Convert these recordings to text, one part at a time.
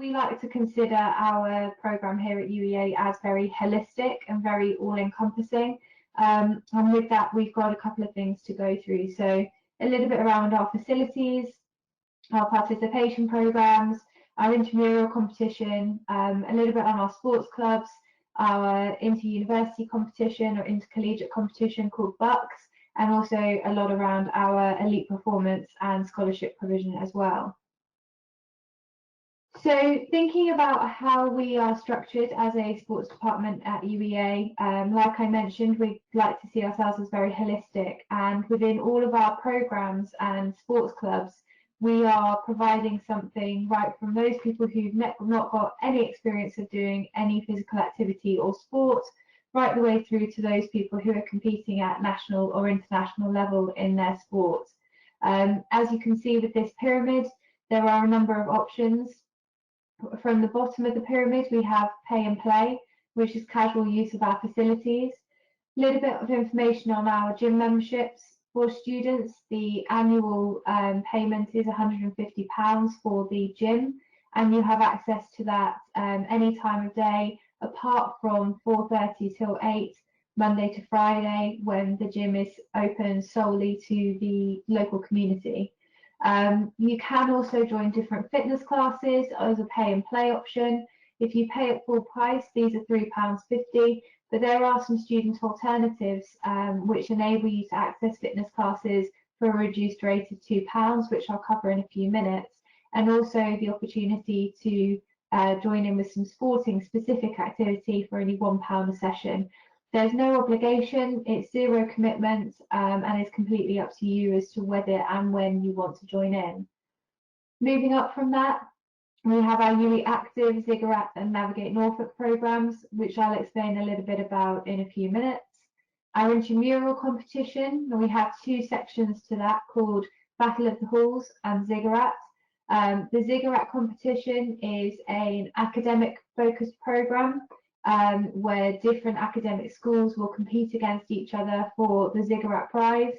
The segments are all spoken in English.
we like to consider our program here at UEA as very holistic and very all-encompassing. And with that, we've got a couple of things to go through. So a little bit around our facilities, our participation programs, our intramural competition, a little bit on our sports clubs, our inter-university competition or intercollegiate competition called BUCS, and also a lot around our elite performance and scholarship provision as well. So thinking about how we are structured as a sports department at UEA, like I mentioned, we like to see ourselves as very holistic, and within all of our programs and sports clubs, we are providing something right from those people who've not got any experience of doing any physical activity or sport, right the way through to those people who are competing at national or international level in their sport. As you can see with this pyramid, there are a number of options. From the bottom of the pyramid, we have pay and play, which is casual use of our facilities. A little bit of information on our gym memberships. For students, the annual payment is £150 for the gym, and you have access to that any time of day, apart from 4:30 till 8, Monday to Friday, when the gym is open solely to the local community. You can also join different fitness classes as a pay and play option. If you pay at full price, these are £3.50, but there are some student alternatives which enable you to access fitness classes for a reduced rate of £2, which I'll cover in a few minutes, and also the opportunity to join in with some sporting specific activity for only £1 a session. There's no obligation, it's zero commitment, and it's completely up to you as to whether and when you want to join in. Moving up from that, we have our UE Active, Ziggurat and Navigate Norfolk programs, which I'll explain a little bit about in a few minutes. Our intramural competition, we have two sections to that called Battle of the Halls and Ziggurat. The Ziggurat competition is an academic focused program where different academic schools will compete against each other for the Ziggurat prize,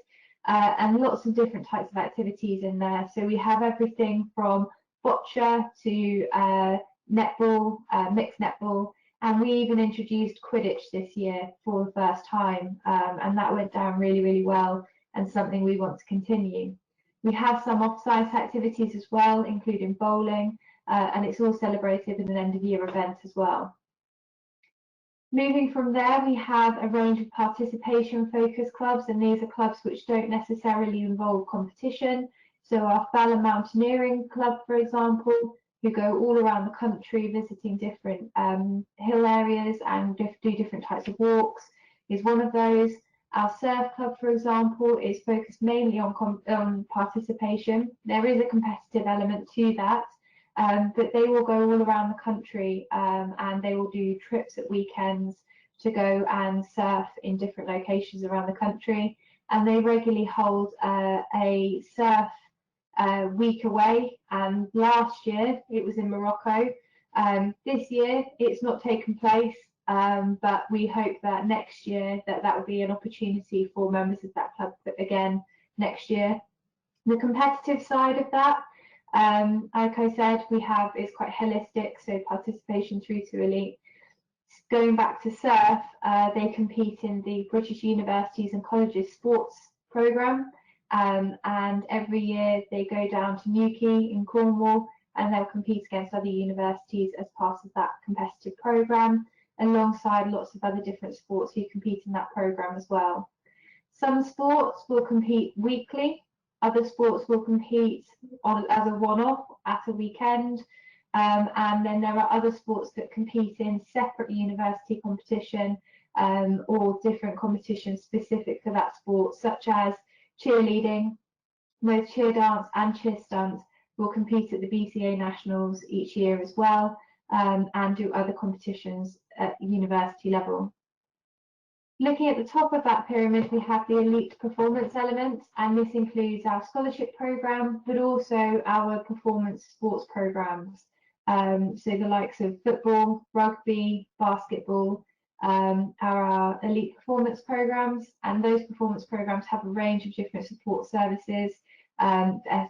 and lots of different types of activities in there. So we have everything from boccia to netball, mixed netball, and we even introduced Quidditch this year for the first time, and that went down really, really well, and something we want to continue. We have some off-site activities as well, including bowling, and it's all celebrated with an end-of-year event as well. Moving from there, we have a range of participation focus clubs, and these are clubs which don't necessarily involve competition. So our Fallon Mountaineering Club, for example, who go all around the country visiting different hill areas and do different types of walks, is one of those. Our Surf Club, for example, is focused mainly on participation. There is a competitive element to that, but they will go all around the country, and they will do trips at weekends to go and surf in different locations around the country. And they regularly hold a surf week away, and last year it was in Morocco. This year it's not taken place, but we hope that next year that will be an opportunity for members of that club again next year. The competitive side of that, like I said, it's quite holistic, so participation through to elite. Going back to surf, they compete in the British Universities and Colleges sports programme, and every year they go down to Newquay in Cornwall, and they'll compete against other universities as part of that competitive programme, alongside lots of other different sports who compete in that programme as well. Some sports will compete weekly, other sports will compete as a one-off at a weekend, and then there are other sports that compete in separate university competition, or different competitions specific for that sport, such as cheerleading. Both cheer dance and cheer stunt will compete at the BCA Nationals each year as well, and do other competitions at university level. Looking at the top of that pyramid, we have the elite performance element, and this includes our scholarship programme, but also our performance sports programmes. So the likes of football, rugby, basketball, our elite performance programmes, and those performance programmes have a range of different support services,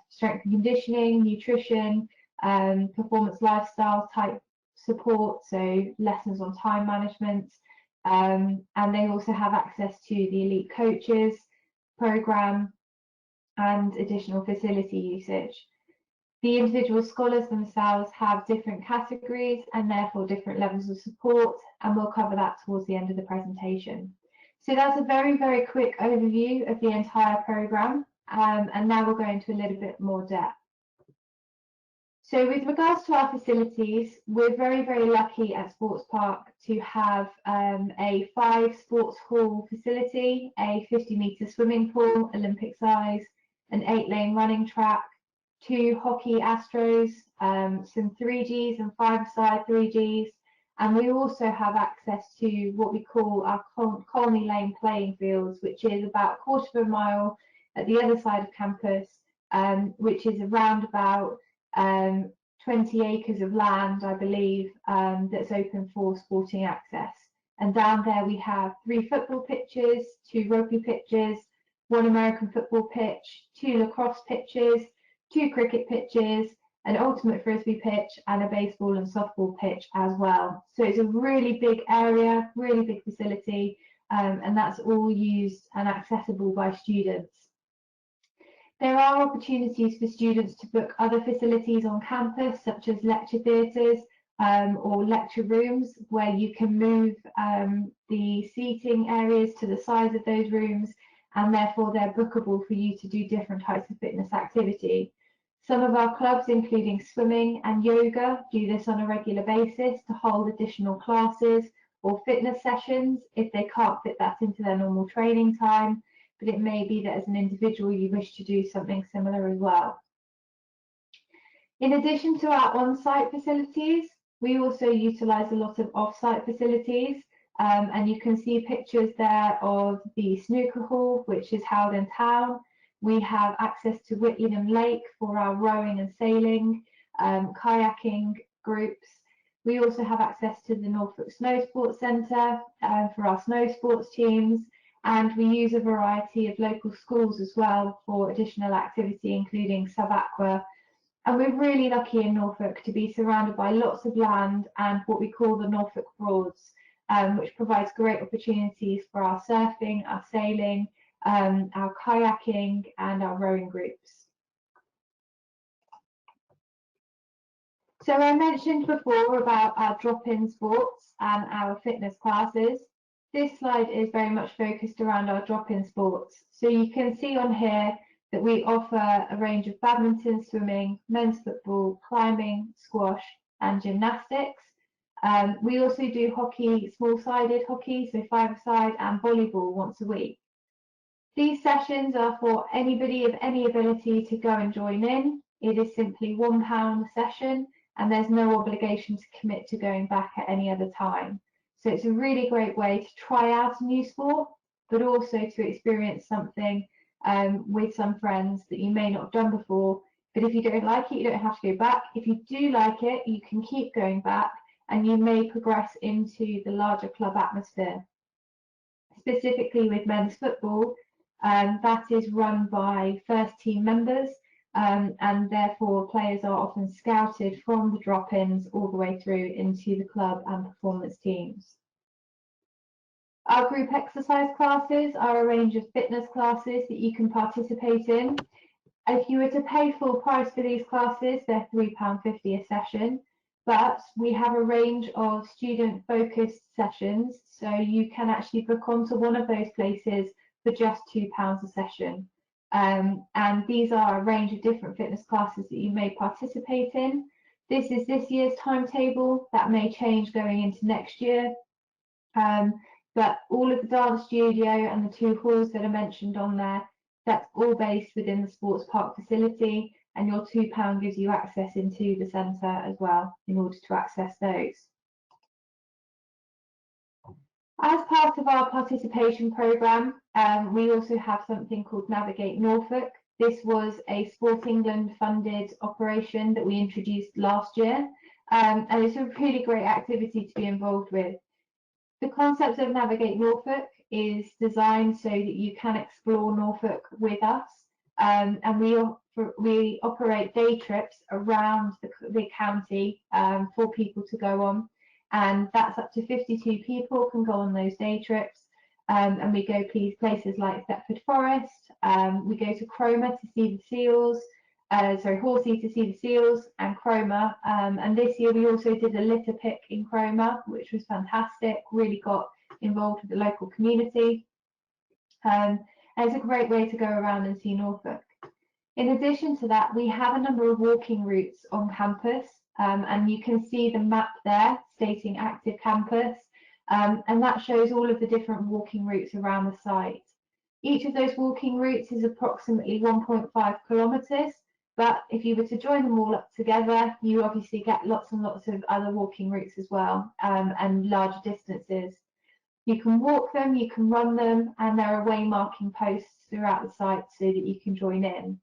strength and conditioning, nutrition, performance lifestyle type support, so lessons on time management, and they also have access to the elite coaches program and additional facility usage. The individual scholars themselves have different categories and therefore different levels of support, and we'll cover that towards the end of the presentation. So that's a very, very quick overview of the entire programme, and now we'll go into a little bit more depth. So with regards to our facilities, we're very, very lucky at Sports Park to have a 5 sports hall facility, a 50-metre swimming pool, Olympic size, an 8-lane running track, 2 hockey astros, some 3Gs and 5-side 3Gs, and we also have access to what we call our Colney Lane playing fields, which is about a quarter of a mile at the other side of campus, which is around about 20 acres of land, I believe, that's open for sporting access. And down there we have 3 football pitches, 2 rugby pitches, 1 American football pitch, 2 lacrosse pitches, 2 cricket pitches, an ultimate frisbee pitch, and a baseball and softball pitch as well. So it's a really big area, really big facility, and that's all used and accessible by students. There are opportunities for students to book other facilities on campus, such as lecture theatres or lecture rooms, where you can move the seating areas to the sides of those rooms, and therefore they're bookable for you to do different types of fitness activity. Some of our clubs, including swimming and yoga, do this on a regular basis to hold additional classes or fitness sessions if they can't fit that into their normal training time. But it may be that as an individual you wish to do something similar as well. In addition to our on-site facilities, we also utilise a lot of off-site facilities, and you can see pictures there of the snooker hall, which is held in town. We have access to Whitlingham Lake for our rowing and sailing, kayaking groups. We also have access to the Norfolk Snow Sports Centre for our snow sports teams, and we use a variety of local schools as well for additional activity, including sub-aqua. And we're really lucky in Norfolk to be surrounded by lots of land and what we call the Norfolk Broads, which provides great opportunities for our surfing, our sailing, our kayaking and our rowing groups. So I mentioned before about our drop-in sports and our fitness classes. This slide is very much focused around our drop-in sports. So you can see on here that we offer a range of badminton, swimming, men's football, climbing, squash and gymnastics. We also do hockey, small-sided hockey, so 5-a-side, and volleyball once a week. These sessions are for anybody of any ability to go and join in. It is simply £1 a session, and there's no obligation to commit to going back at any other time. So it's a really great way to try out a new sport, but also to experience something with some friends that you may not have done before. But if you don't like it, you don't have to go back. If you do like it, you can keep going back, and you may progress into the larger club atmosphere. Specifically with men's football, that is run by first team members, and therefore players are often scouted from the drop-ins all the way through into the club and performance teams. Our group exercise classes are a range of fitness classes that you can participate in. If you were to pay full price for these classes, they're £3.50 a session, but we have a range of student-focused sessions, so you can actually book onto one of those places for just £2 a session. And these are a range of different fitness classes that you may participate in. This is this year's timetable. That may change going into next year. But all of the dance studio and the 2 halls that are mentioned on there, that's all based within the Sports Park facility, and your £2 gives you access into the centre as well in order to access those. As part of our participation programme, we also have something called Navigate Norfolk. This was a Sport England funded operation that we introduced last year, and it's a really great activity to be involved with. The concept of Navigate Norfolk is designed so that you can explore Norfolk with us, and we we operate day trips around the county for people to go on, and that's up to 52 people can go on those day trips. And we go places like Thetford Forest, we go to Cromer to see the seals, Horsey to see the seals and Cromer. And this year we also did a litter pick in Cromer, which was fantastic, really got involved with the local community. And it's a great way to go around and see Norfolk. In addition to that, we have a number of walking routes on campus, and you can see the map there stating active campus, and that shows all of the different walking routes around the site. Each of those walking routes is approximately 1.5 kilometres, but if you were to join them all up together, you obviously get lots and lots of other walking routes as well, and larger distances. You can walk them, you can run them, and there are waymarking posts throughout the site so that you can join in.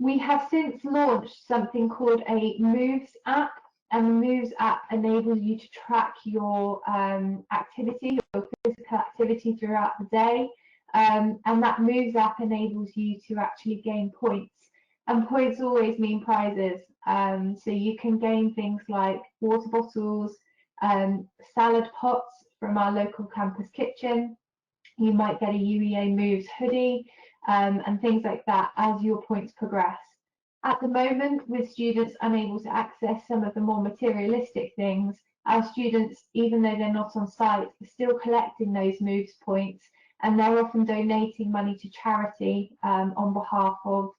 We have since launched something called a Moves app, and the Moves app enables you to track your activity, your physical activity throughout the day, and that Moves app enables you to actually gain points, and points always mean prizes. So you can gain things like water bottles, salad pots from our local campus kitchen. You might get a UEA Moves hoodie, and things like that as your points progress. At the moment, with students unable to access some of the more materialistic things, our students, even though they're not on site, are still collecting those Moves points, and they're often donating money to charity on behalf of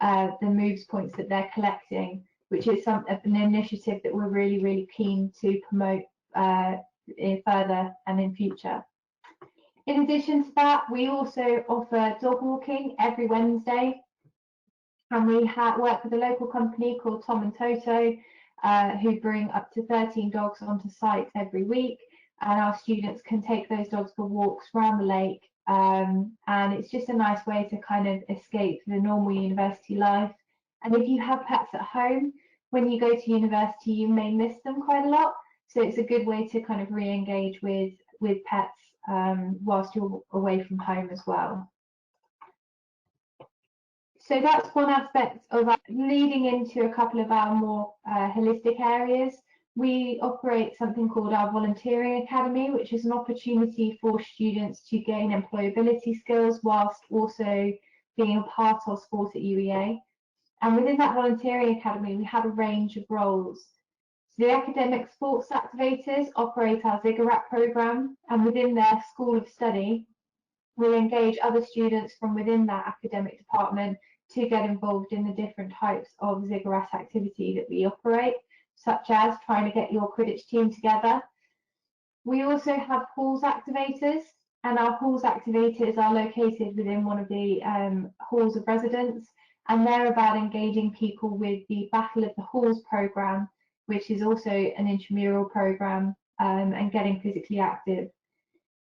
the Moves points that they're collecting, which is an initiative that we're really, really keen to promote further and in future. In addition to that, we also offer dog walking every Wednesday, and we work with a local company called Tom and Toto, who bring up to 13 dogs onto site every week, and our students can take those dogs for walks around the lake, and it's just a nice way to kind of escape the normal university life. And if you have pets at home, when you go to university, you may miss them quite a lot, so it's a good way to kind of re-engage with pets whilst you're away from home as well. So that's one aspect of leading into a couple of our more holistic areas. We operate something called our Volunteering Academy, which is an opportunity for students to gain employability skills whilst also being a part of sport at UEA. And within that Volunteering Academy, we have a range of roles. So the academic sports activators operate our Ziggurat programme, and within their School of Study, we'll engage other students from within that academic department to get involved in the different types of Ziggurat activity that we operate, such as trying to get your Quidditch team together. We also have halls activators, and our halls activators are located within one of the halls of residence, and they're about engaging people with the Battle of the Halls programme, which is also an intramural programme, and getting physically active.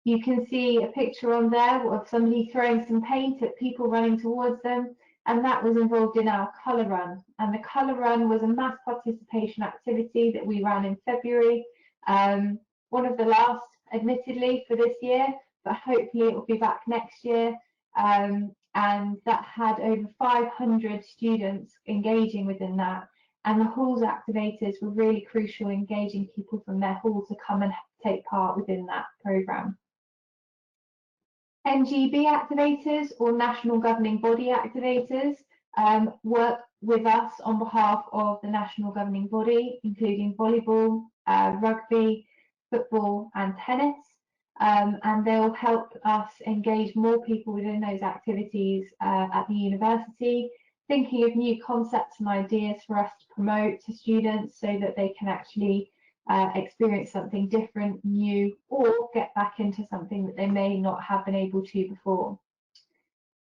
You can see a picture on there of somebody throwing some paint at people running towards them, and that was involved in our colour run. And the colour run was a mass participation activity that we ran in February, one of the last, admittedly, for this year, but hopefully it will be back next year. And that had over 500 students engaging within that. And the halls activators were really crucial, engaging people from their hall to come and take part within that programme. NGB activators, or National Governing Body activators, work with us on behalf of the National Governing Body, including volleyball, rugby, football and tennis, and they'll help us engage more people within those activities at the university, thinking of new concepts and ideas for us to promote to students so that they can actually experience something different, new, or get back into something that they may not have been able to before.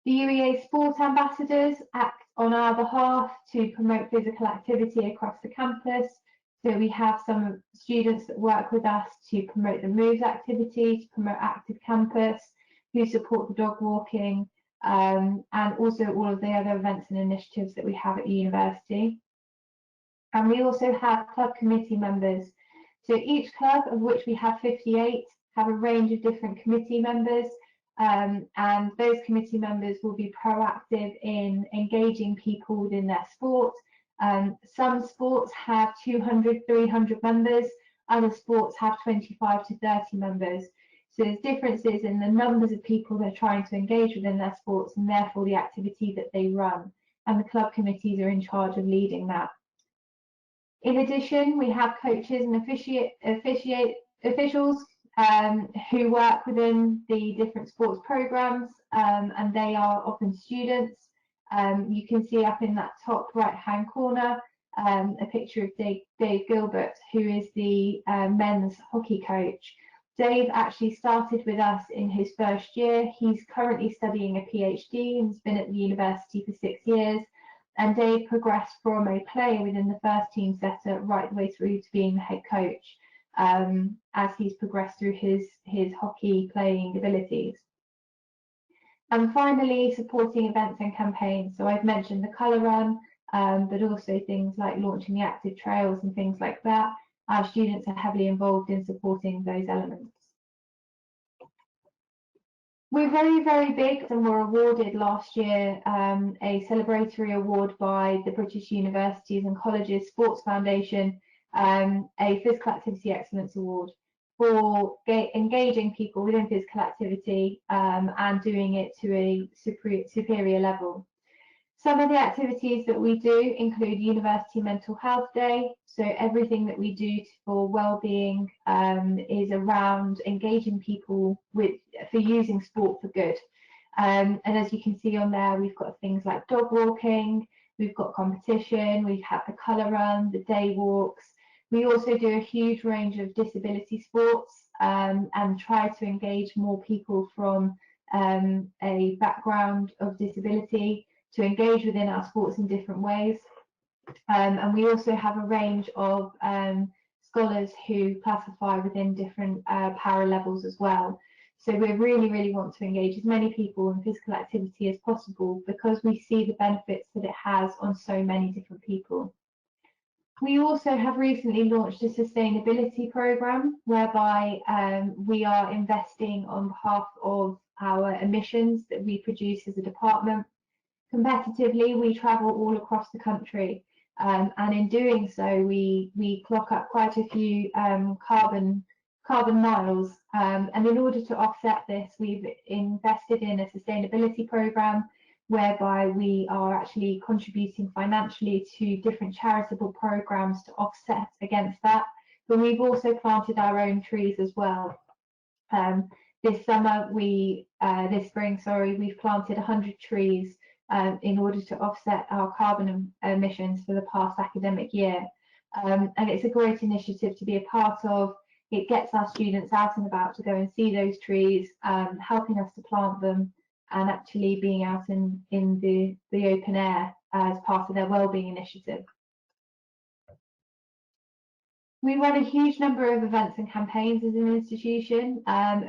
The UEA Sport Ambassadors act on our behalf to promote physical activity across the campus. So we have some students that work with us to promote the Moves activity, to promote Active Campus, who support the dog walking, and also all of the other events and initiatives that we have at the university. And we also have club committee members. So each club, of which we have 58, have a range of different committee members, and those committee members will be proactive in engaging people within their sport. Some sports have 200, 300 members, other sports have 25 to 30 members. So there's differences in the numbers of people they're trying to engage within their sports, and therefore the activity that they run. And the club committees are in charge of leading that. In addition, we have coaches and officials who work within the different sports programs, and they are often students. You can see up in that top right-hand corner a picture of Dave Gilbert, who is the men's hockey coach. Dave actually started with us in his first year. He's currently studying a PhD and has been at the university for 6 years. And Dave progressed from a player within the first team setter right the way through to being the head coach as he's progressed through his hockey playing abilities. And finally, supporting events and campaigns. So I've mentioned the colour run, but also things like launching the active trails and things like that. Our students are heavily involved in supporting those elements. We're very, very big, and were awarded last year a celebratory award by the British Universities and Colleges Sports Foundation, a Physical Activity Excellence Award for engaging people within physical activity and doing it to a superior level. Some of the activities that we do include University Mental Health Day. So everything that we do for well-being is around engaging people for using sport for good. And as you can see on there, we've got things like dog walking, we've got competition, we've had the colour run, the day walks. We also do a huge range of disability sports and try to engage more people from a background of disability to engage within our sports in different ways. And we also have a range of scholars who classify within different para levels as well. So we really, really want to engage as many people in physical activity as possible because we see the benefits that it has on so many different people. We also have recently launched a sustainability programme whereby we are investing on behalf of our emissions that we produce as a department. Competitively, we travel all across the country, and in doing so, we clock up quite a few carbon miles. And in order to offset this, we've invested in a sustainability program whereby we are actually contributing financially to different charitable programs to offset against that. But we've also planted our own trees as well. This spring, we've planted 100 trees in order to offset our carbon emissions for the past academic year. And it's a great initiative to be a part of. It gets our students out and about to go and see those trees, helping us to plant them and actually being out in the open air as part of their wellbeing initiative. We run a huge number of events and campaigns as an institution,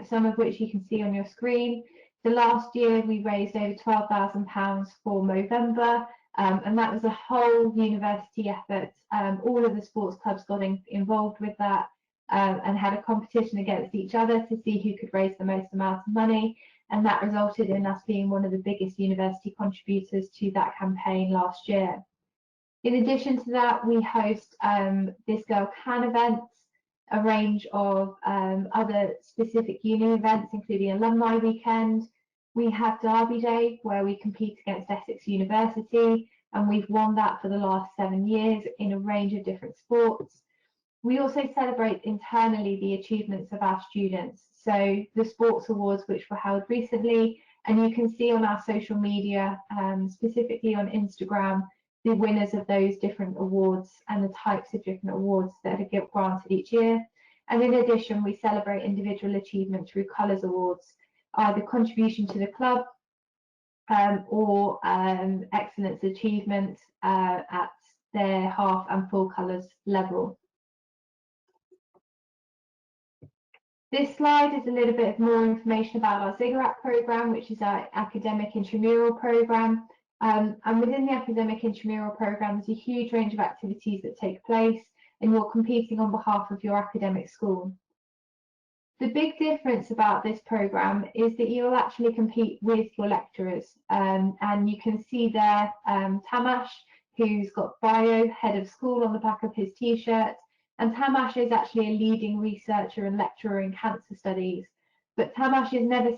some of which you can see on your screen. The last year we raised over £12,000 for Movember, and that was a whole university effort. All of the sports clubs got involved with that and had a competition against each other to see who could raise the most amount of money, and that resulted in us being one of the biggest university contributors to that campaign last year. In addition to that, we host This Girl Can events, a range of other specific uni events, including Alumni Weekend. We have Derby Day, where we compete against Essex University, and we've won that for the last 7 years in a range of different sports. We also celebrate internally the achievements of our students. So the sports awards, which were held recently, and you can see on our social media, specifically on Instagram, the winners of those different awards and the types of different awards that are granted each year. And in addition, we celebrate individual achievement through Colours Awards, either contribution to the club or excellence achievement at their half and full colours level. This slide is a little bit more information about our Ziggurat programme, which is our academic intramural programme. And within the academic intramural programme, there's a huge range of activities that take place, and you're competing on behalf of your academic school. The big difference about this programme is that you'll actually compete with your lecturers, and you can see there Tamash, who's got bio, head of school on the back of his t-shirt, and Tamash is actually a leading researcher and lecturer in cancer studies, but Tamash is never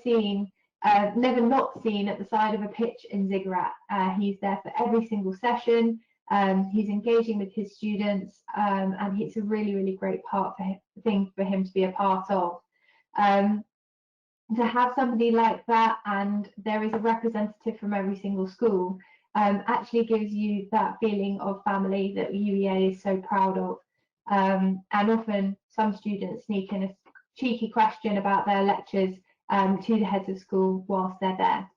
not seen at the side of a pitch in Ziggurat. He's there for every single session. He's engaging with his students, and it's a really, really great thing for him to be a part of. To have somebody like that, and there is a representative from every single school, actually gives you that feeling of family that UEA is so proud of. And often some students sneak in a cheeky question about their lectures to the heads of school whilst they're there.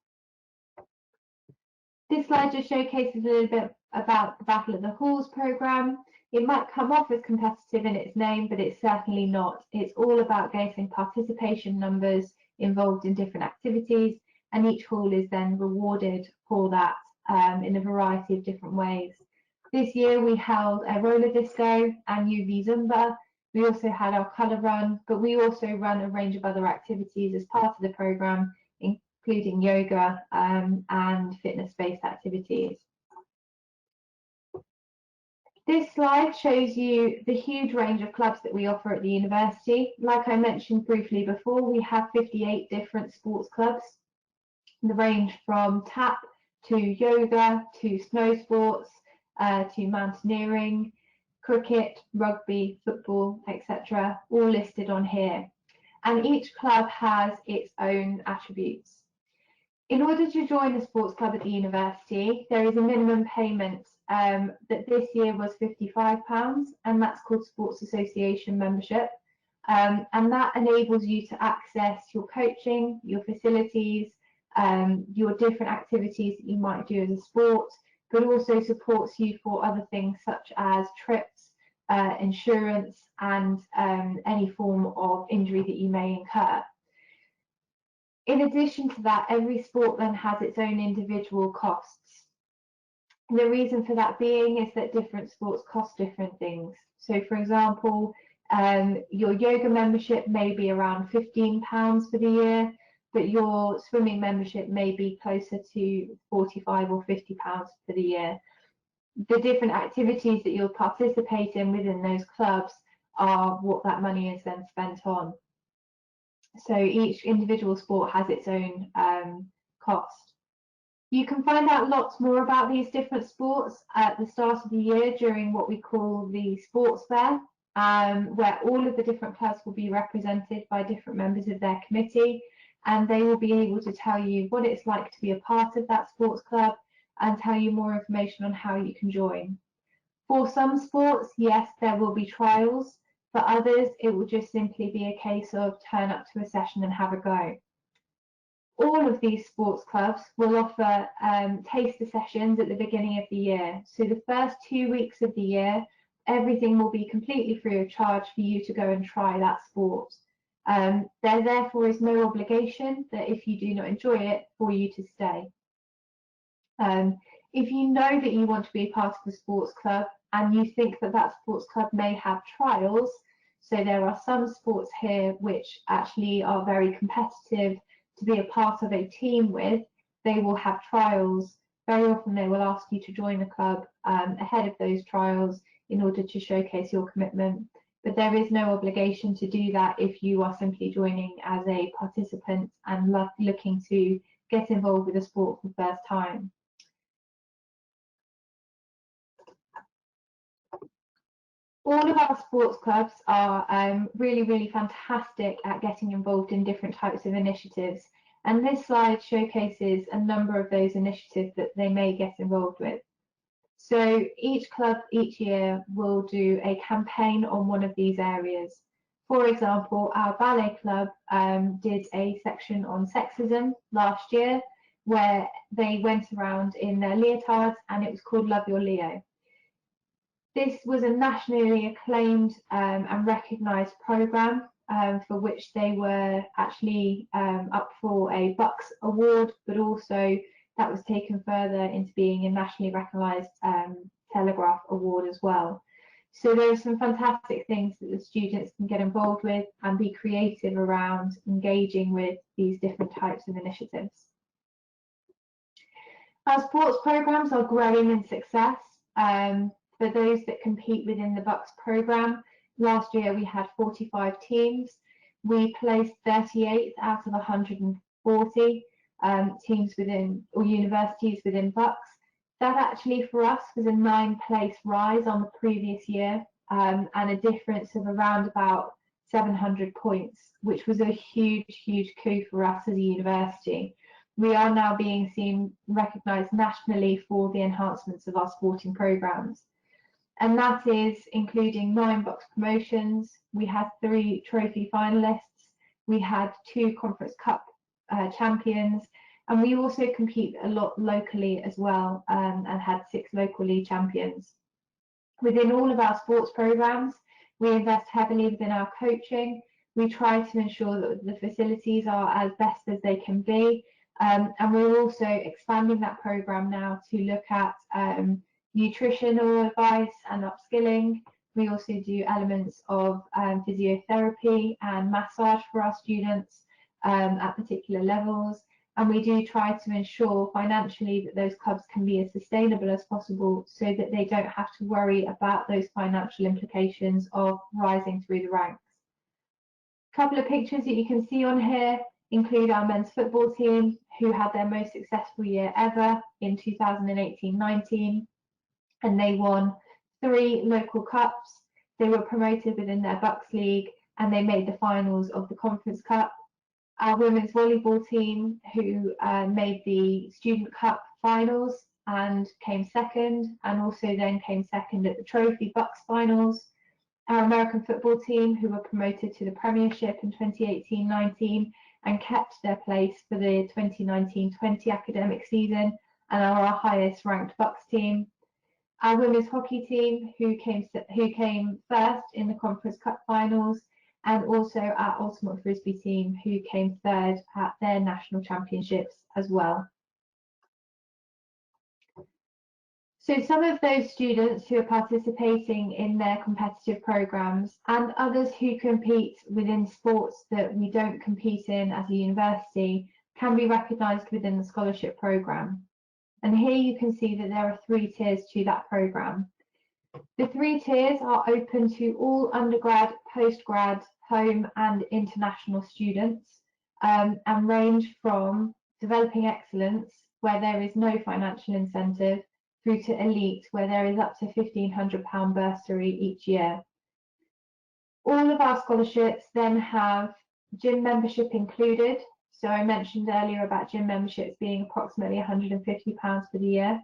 This slide just showcases a little bit about the Battle of the Halls programme. It might come off as competitive in its name, but it's certainly not. It's all about getting participation numbers involved in different activities, and each hall is then rewarded for that in a variety of different ways. This year we held a roller disco and UV Zumba. We also had our colour run, but we also run a range of other activities as part of the programme, including yoga and fitness-based activities. This slide shows you the huge range of clubs that we offer at the university. Like I mentioned briefly before, we have 58 different sports clubs. They range from tap to yoga to snow sports to mountaineering, cricket, rugby, football, etc., all listed on here. And each club has its own attributes. In order to join a sports club at the university, there is a minimum payment that this year was £55, and that's called Sports Association membership. And that enables you to access your coaching, your facilities, your different activities that you might do as a sport, but also supports you for other things such as trips, insurance, and any form of injury that you may incur. In addition to that, every sport then has its own individual costs. The reason for that being is that different sports cost different things. So for example, your yoga membership may be around £15 for the year, but your swimming membership may be closer to £45 or £50 for the year. The different activities that you'll participate in within those clubs are what that money is then spent on. So each individual sport has its own cost. You can find out lots more about these different sports at the start of the year during what we call the sports fair, where all of the different clubs will be represented by different members of their committee, and they will be able to tell you what it's like to be a part of that sports club and tell you more information on how you can join. For some sports, yes, there will be trials. For others, it will just simply be a case of turn up to a session and have a go. All of these sports clubs will offer taster sessions at the beginning of the year. So the first 2 weeks of the year, everything will be completely free of charge for you to go and try that sport. There therefore is no obligation that if you do not enjoy it, for you to stay. If you know that you want to be a part of a sports club and you think that that sports club may have trials, so there are some sports here which actually are very competitive to be a part of a team with, they will have trials. Very often they will ask you to join a club ahead of those trials in order to showcase your commitment, but there is no obligation to do that if you are simply joining as a participant and looking to get involved with a sport for the first time. All of our sports clubs are really, really fantastic at getting involved in different types of initiatives. And this slide showcases a number of those initiatives that they may get involved with. So each club each year will do a campaign on one of these areas. For example, our ballet club did a section on sexism last year, where they went around in their leotards, and it was called Love Your Leo. This was a nationally acclaimed and recognised programme for which they were actually up for a Bucks Award, but also that was taken further into being a nationally recognised Telegraph Award as well. So there are some fantastic things that the students can get involved with and be creative around engaging with these different types of initiatives. Our sports programs are growing in success. For those that compete within the BUCS program, last year we had 45 teams. We placed 38th out of 140 teams within, or universities within BUCS. That actually for us was a 9-place rise on the previous year, and a difference of around about 700 points, which was a huge coup for us as a university. We are now being seen, recognised nationally for the enhancements of our sporting programmes. And that is including 9 BUCS promotions. We had 3 trophy finalists. We had 2 Conference Cup champions. And we also compete a lot locally as well, and had 6 local league champions. Within all of our sports programmes, we invest heavily within our coaching. We try to ensure that the facilities are as best as they can be. And we're also expanding that programme now to look at nutritional advice and upskilling. We also do elements of physiotherapy and massage for our students at particular levels. And we do try to ensure financially that those clubs can be as sustainable as possible so that they don't have to worry about those financial implications of rising through the ranks. A couple of pictures that you can see on here include our men's football team, who had their most successful year ever in 2018-19, and they won 3 local cups. They were promoted within their BUCS league, and they made the finals of the Conference Cup. Our women's volleyball team, who made the Student Cup finals and came second, and also then came second at the Trophy BUCS finals. Our American football team, who were promoted to the Premiership in 2018-19 and kept their place for the 2019-20 academic season, and are our highest ranked BUCS team. Our women's hockey team, who came first in the Conference Cup finals, and also our ultimate frisbee team, who came third at their national championships as well. So some of those students who are participating in their competitive programs, and others who compete within sports that we don't compete in as a university, can be recognised within the scholarship programme. And here you can see that there are 3 tiers to that programme. The 3 tiers are open to all undergrad, postgrad, home and international students, and range from developing excellence, where there is no financial incentive, through to elite, where there is up to £1,500 bursary each year. All of our scholarships then have gym membership included. So I mentioned earlier about gym memberships being approximately £150 for the year.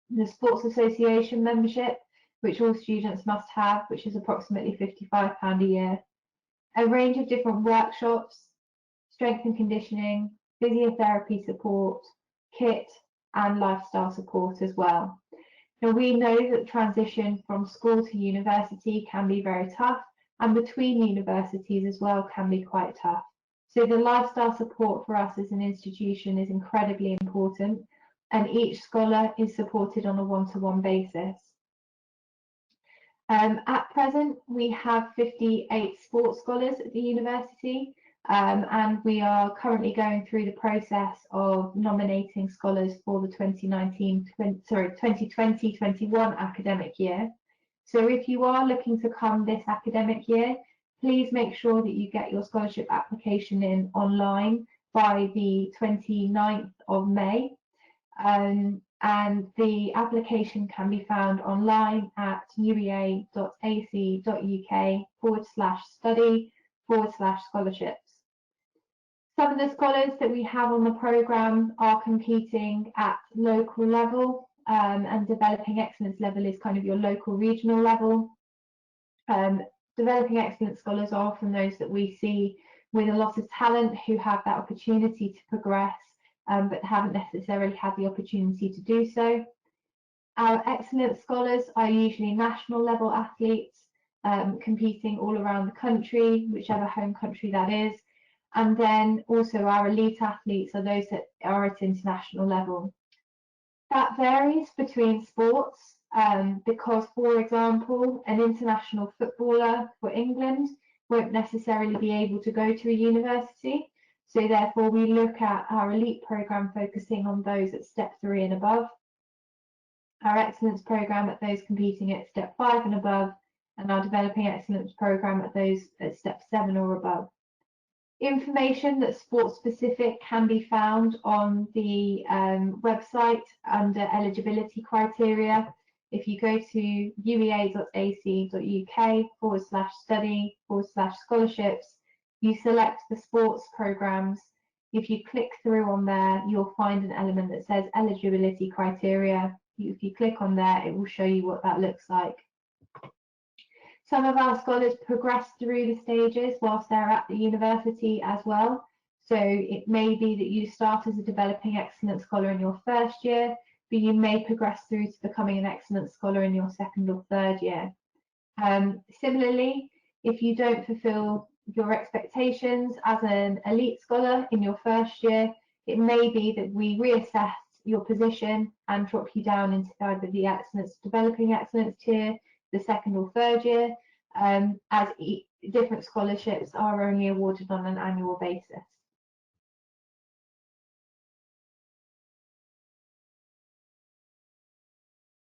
The Sports Association membership, which all students must have, which is approximately £55 a year. A range of different workshops, strength and conditioning, physiotherapy support, kit, and lifestyle support as well. Now we know that transition from school to university can be very tough, and between universities as well can be quite tough. So the lifestyle support for us as an institution is incredibly important, and each scholar is supported on a one-to-one basis. At present, we have 58 sports scholars at the university, and we are currently going through the process of nominating scholars for the 2020-21 academic year. So if you are looking to come this academic year, please make sure that you get your scholarship application in online by the 29th of May. And the application can be found online at UEA.ac.uk/study/scholarships. Some of the scholars that we have on the programme are competing at local level, and developing excellence level is kind of your local regional level. Developing excellence scholars are often those that we see with a lot of talent who have that opportunity to progress, but haven't necessarily had the opportunity to do so. Our excellence scholars are usually national level athletes, competing all around the country, whichever home country that is. And then also our elite athletes are those that are at international level. That varies between sports. because, for example, an international footballer for England won't necessarily be able to go to a university. So therefore, we look at our elite program focusing on those at step 3 and above, our excellence program at those competing at step 5 and above, and our developing excellence program at those at step 7 or above. Information that's sport specific can be found on the website under eligibility criteria. If you go to uea.ac.uk/study/scholarships, you select the sports programs. If you click through on there, you'll find an element that says eligibility criteria. If you click on there, it will show you what that looks like. Some of our scholars progress through the stages whilst they're at the university as well. So it may be that you start as a developing excellence scholar in your first year, but you may progress through to becoming an excellence scholar in your second or third year. Similarly, if you don't fulfill your expectations as an elite scholar in your first year, it may be that we reassess your position and drop you down into either the developing excellence tier, the second or third year, as different scholarships are only awarded on an annual basis.